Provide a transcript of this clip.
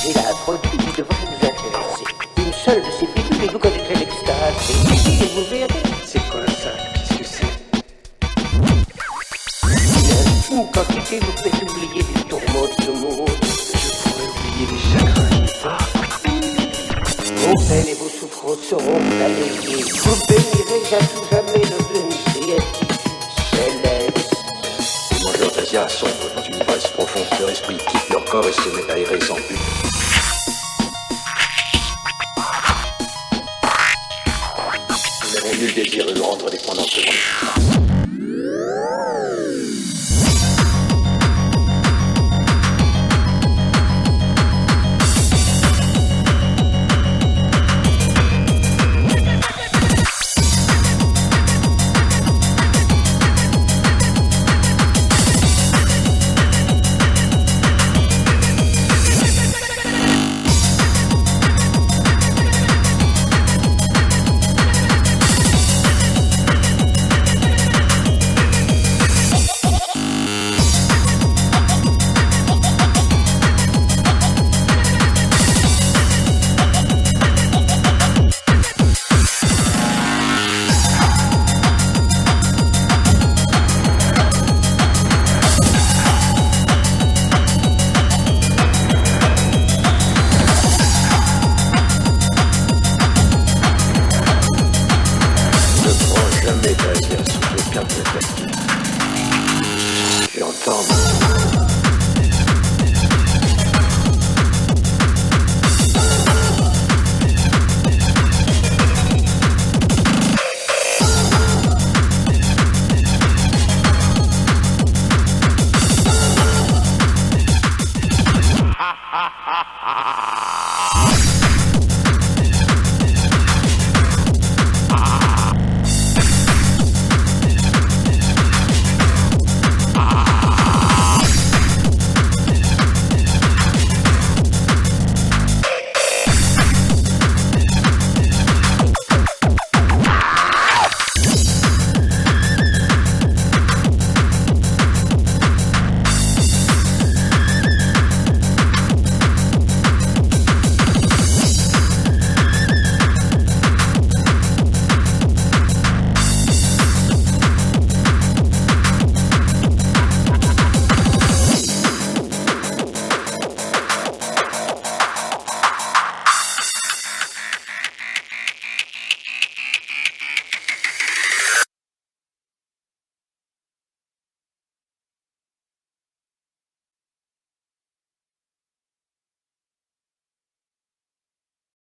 J'ai là un produit qui devrait vous intéresser. Une seule de ces pilules et vous connaîtrez l'extase. C'est ici et vous verrez. C'est quoi ça? Qu'est-ce que c'est? Une quantité vous fait oublier les tourments de ce monde. Je pourrais oublier les chagrins. Vos peines et vos souffrances seront alléguées. Vous bénirez à tout jamais le bénédictus céleste. Les mangeurs d'A.S.I.A sombrent dans une ivresse profonde. Leur esprit quitte leur corps et se met à errer sans but. Nous n'avons nul désir de nous rendre dépendants de ce monde. Ha ha ha ha!